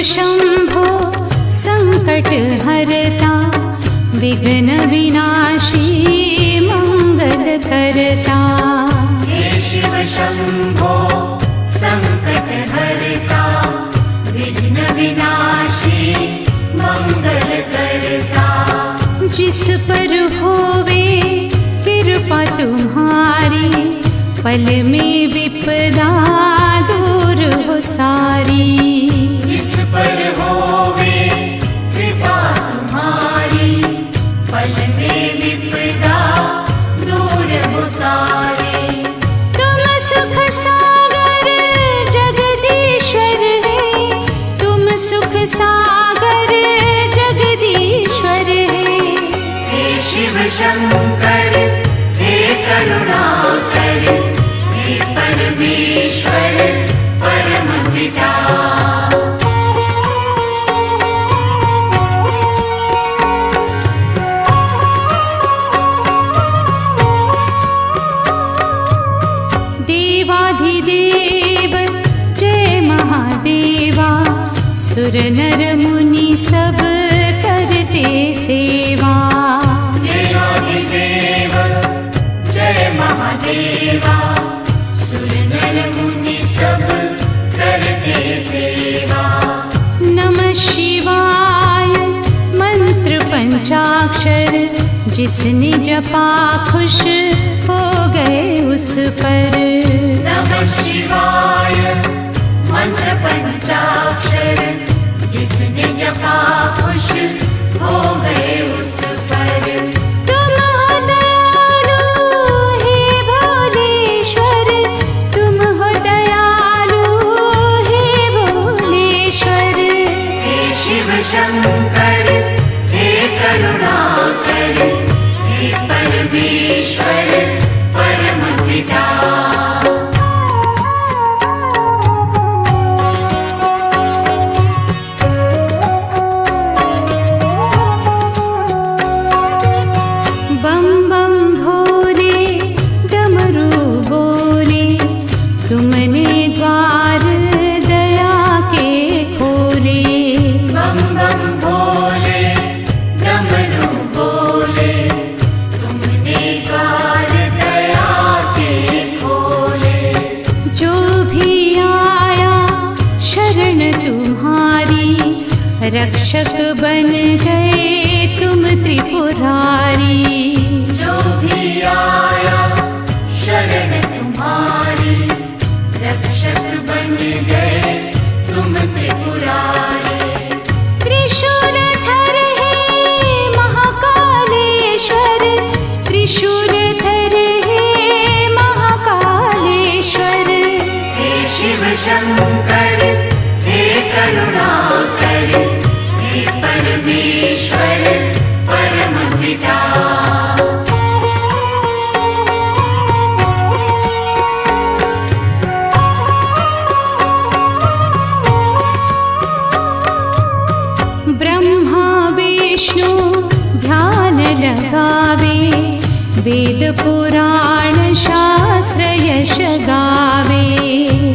शंभो संकट हरता, विघ्न विनाशी मंगल करता। हे शिव शंभो संकट हरता, विघ्न विनाशी मंगल करता। जिस पर होवे कृपा तुम्हारी, पल में विपदा दूर हो सारी। जिस पर होवे कृपा तुम्हारी, पल में विपदा दूर हो सारी। तुम सुख सागर जगदीश्वर है, तुम सुख सागर जगदीश्वर है। हे शिव शंकर हे करुणाकर, हे परमेश्वर परम पिता। देवाधिदेव जय महादेवा, सुर नर मुनि सब करते सेवा। देवाधिदेव जय महादेवा, सुर नर मुनि सब करते सेवा। नमः शिवाय मंत्र पंचाक्षर, जिसने जपा खुश हो गए उस पर। नमः शिवाय मंत्र पंचाक्षर, जिसने जपा खुश हो गए उस पर। तुम हो दयालु हे भोलेश्वर, तुम हो दयालु हे भोलेश्वर। हे शिव शंकर हे करुणाकर, हे परमेश्वर परम पिता। बम बम भोले डमरू बोले, तुमने द्वार दया के खोले। बम बम भोले डमरू बोले, तुमने द्वार दया के खोले। जो भी आया शरण तुम्हारी, रक्षक बन गए तुम त्रिपुरारी। जो भी आया शरण तुम्हारी, रक्षक बन गए तुम त्रिपुरारी। त्रिशूलधर है महाकालेश्वर, त्रिशूलधर है महाकालेश्वर। हे शिव शंकर हे करुणाकर, हे परमेश्वर परम पिता। ब्रह्मा विष्णु ध्यान लगावे, वेद पुराण शास्त्र यश गावे।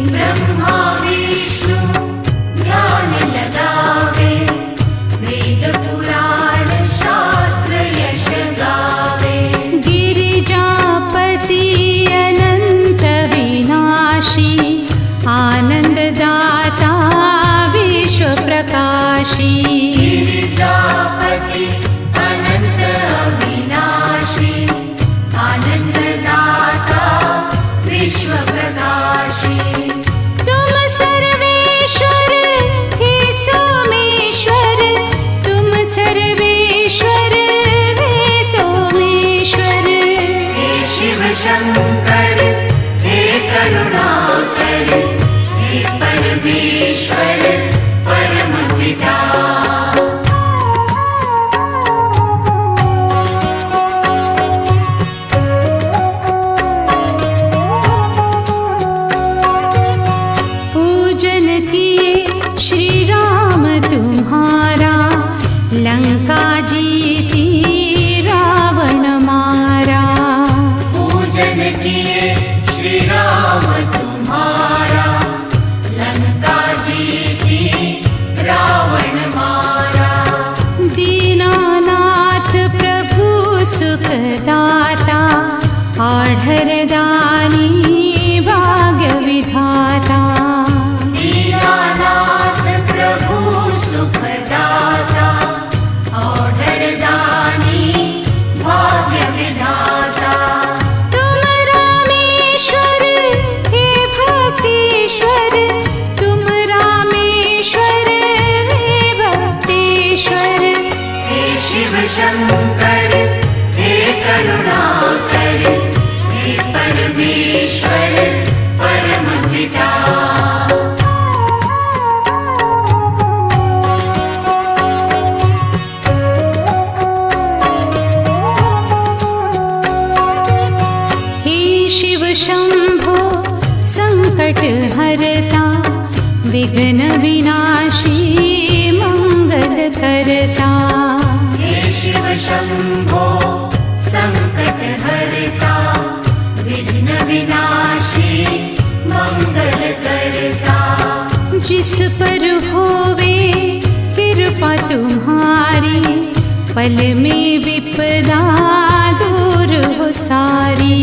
ब्रह्मा विष्णु ध्यान लगावे, वेद पुराण शास्त्र यश गावे। गिरिजापति अनंत विनाशी, आनंददाता विश्व प्रकाशी। गिरिजापति अनंत अविनाशी, आनंददाता विश्व प्रकाशी। तुम सर्वेश्वर हे सोमेश्वर, तुम सर्वेश्वर हे सोमेश्वर। हे शिव शंकर हे करुणाकर, हे परमेश्वर परम पिता। पूजन किए श्री राम तुम्हारा, लंका जीती रावण मारा। पूजन किए श्री राम तुम्हारा, लंका जीती रावण विघ्न विनाशी मंगल करता। हे शिव शंभो संकट हरता, विघ्न विनाशी मंगल करता। जिस पर होवे कृपा तुम्हारी, पल में विपदा दूर हो सारी।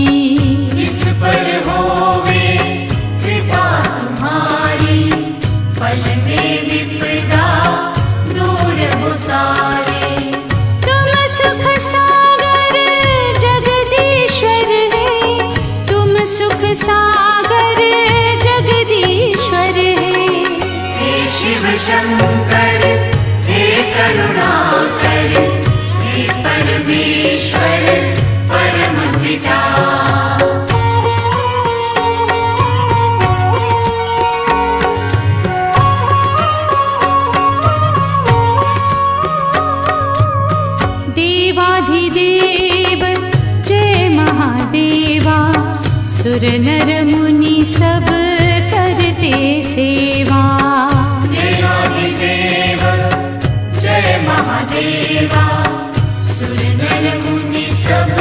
जिस पर होवे कृपा तुम्हारी, पल में विपदा दूर हो सारी। तुम सुख सागर जगदीश्वर है, तुम सुख सागर जगदीश्वर है। हे शिव शंकर हे करुणाकर, हे परमेश्वर परम पिता। देवाधिदेव जय महादेवा, सुर नर मुनि सब करते सेवा। देवाधिदेव जय महादेवा, सुर नर मुनि सब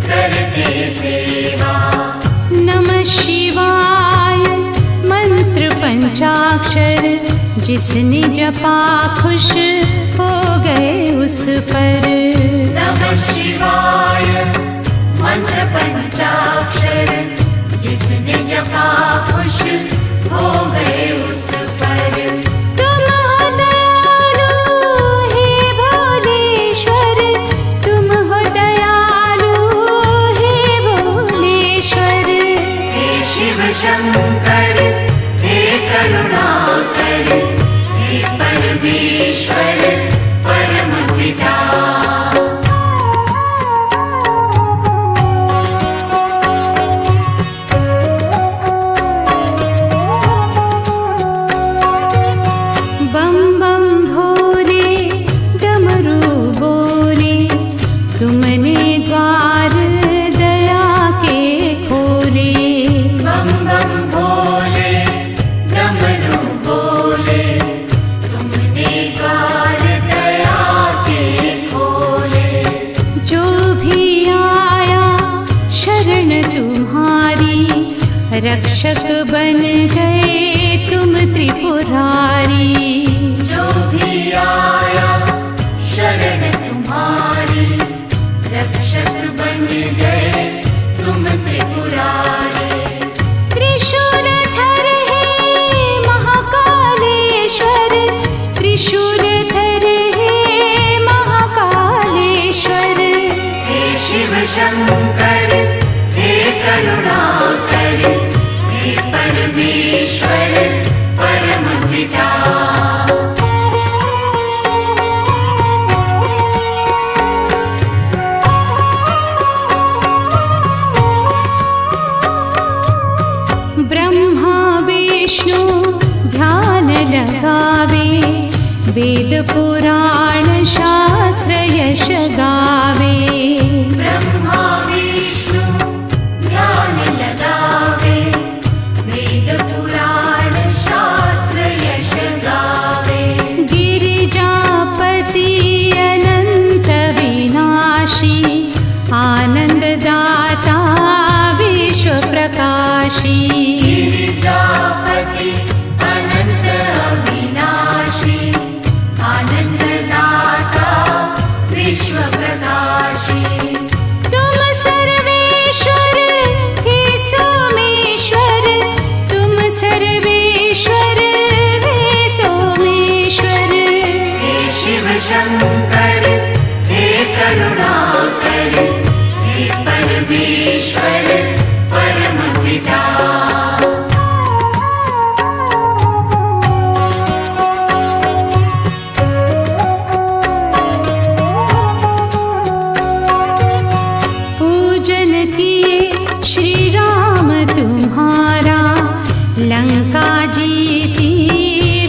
करते सेवा। नमः शिवाय मंत्र पंचाक्षर, जिसने जपा खुश हो गए उस पर। नमः शिवाय मंत्र पंचाक्षर, जिसने जपा खुश हो गए उस पर। तुम हो दयालु हे भोलेश्वर, तुम हो दयालु हे भोलेश्वर। हे शिव शंकर हे करुणाकर, हे परमेश्वर परम पिता। बम बम भोले डमरू बोले, तुमने द्वार दया के खोले। बम बम भोले डमरू बोले, तुमने द्वार दया के खोले। जो भी आया शरण तुम्हारी, रक्षक बन गए तुम त्रिपुरारी। जो भी आया शरण तुम्हारी, रक्षक बन गए तुम त्रिपुरारी। त्रिशूलधर है महाकालेश्वर, त्रिशूलधर है महाकालेश्वर। हे शिव शंकर हे करुणाकर, हे परमेश्वर परम पिता। ब्रह्मा विष्णु ध्यान लगावे, वेद पुराण शास्त्र यश गावे। ब्रह्मा विष्णु ध्यान लगावे, वेद पुराण शास्त्र यश गावे। गिरिजापति अनंत विनाशी, आनंददाता विश्व प्रकाशी। गिरिजापति अनंत अविनाशी, आनंददाता विश्व प्रकाशी। तुम सर्वेश्वर हे सोमेश्वर, तुम सर्वेश्वर हे सोमेश्वर। हे शिव शंकर हे करुणाकर, हे परमेश्वर परम पिता। पूजन किए श्री राम तुम्हारा, लंका जीती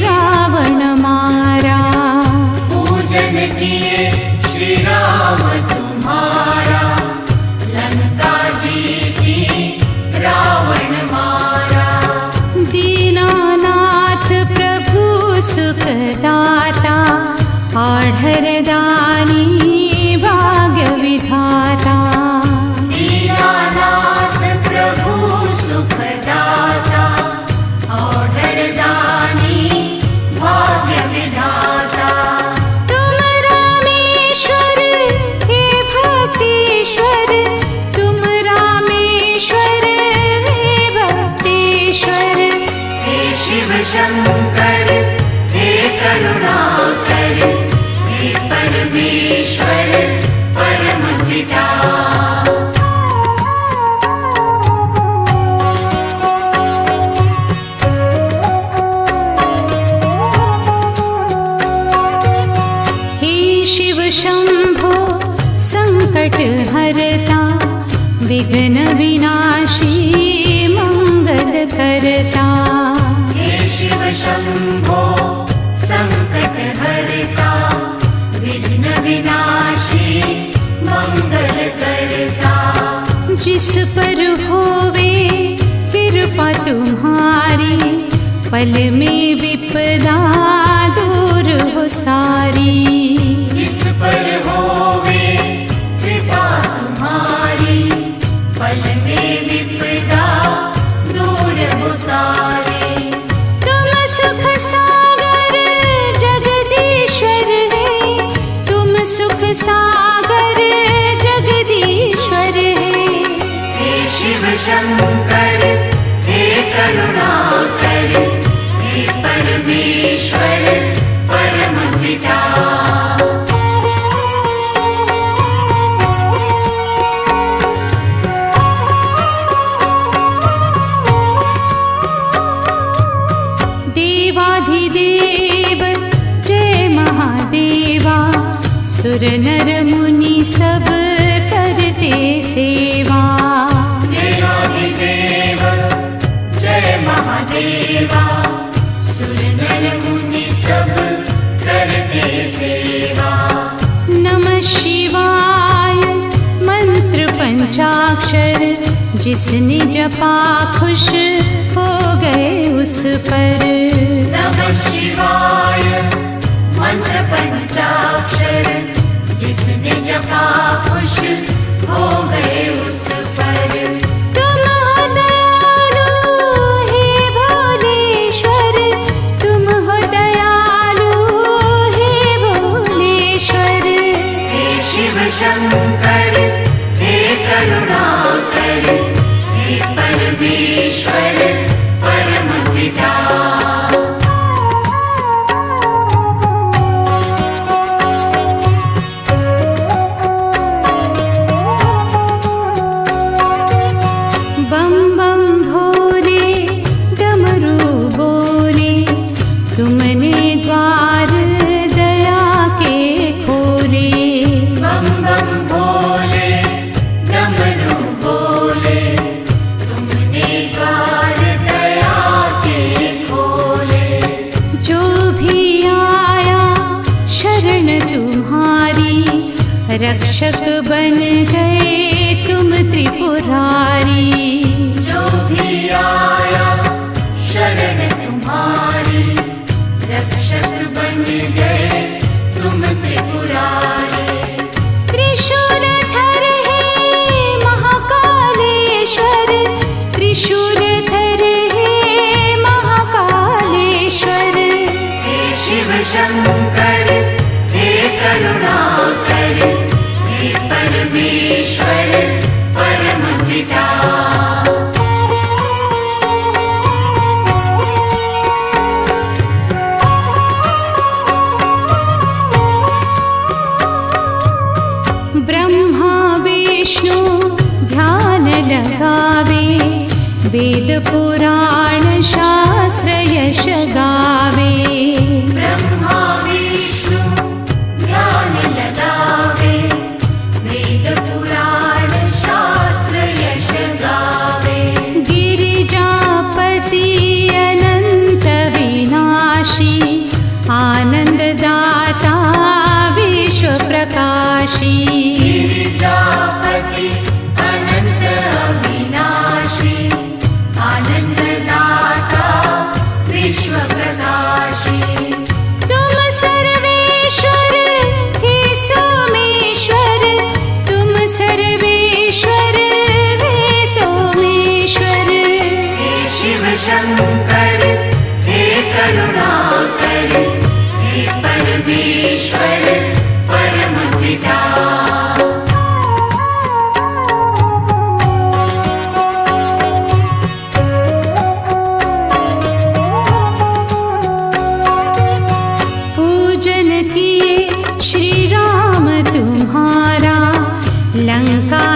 रावण मारा। पूजन किए सुखदाता आढरदानी भाग्य विधाता दीनानाथ प्रभु सुखदाता औढरदानी भाग्य विधाता तुम रामेश्वर हे भक्तेश्वर तुम रामेश्वर हे भक्तेश्वर हे शिव शंकर हे करुणाकर हे परमेश्वर परम पिता हे शिव शंभो संकट हरता विघ्न विनाशी मंगल करता हे शिव शंभो संकट हरता विघ्न विनाशी मंगल करता जिस पर होवे कृपा तुम्हारी पल में विपदा दूर हो सारी जिस पर होवे कृपा तुम्हारी पल में विपदा दूर हो सारी तुम सुख सागर जगदीश्वर है तुम सुख सागर जगदीश्वर है हे शिव शंकर हे करुणाकर हे परमेश्वर परम पिता देवाधिदेव जय महादेवा सुर नर मुनि सब करते सेवा देवाधिदेव जय महादेवा सुर नर मुनि सब करते सेवा नमः शिवाय मंत्र पंचाक्षर जिसने जपा खुश हो गए उस पर नमः शिवाय मंत्र पंचाक्षर जिसने जपा खुश हो गए उस पर तुम हो दयालु हे भोलेश्वर तुम हो दयालु हे भोलेश्वर हे शिव शंकर हे करुणाकर हे परमेश्वर परम पिता बम बम भोले डमरू बोले तुमने द्वार दया के खोले बम बम भोले डमरू बोले तुमने द्वार दया के खोले जो भी आया शरण तुम्हारी रक्षक बन गए तुम त्रिपुरारी जो भी आया शरण तुम्हारी रक्षक बन गए तुम त्रिपुरारी त्रिशूलधर हे महाकालेश्वर त्रिशूलधर हे महाकालेश्वर हे शिव शंकर हे करुणाकर हे परमेश्वर परम पिता ब्रह्मा विष्णु ध्यान लगावे वेद पुराण शास्त्र यश गावे ब्रह्मा विष्णु ध्यान लगावे वेद पुराण शास्त्र यश गावे गिरिजापति अनंत विनाशी आनंददाता विश्व प्रकाशी गिरिजापति अनंत अविनाशी आनंददाता विश्व प्रकाशी श्री राम तुम्हारा लंका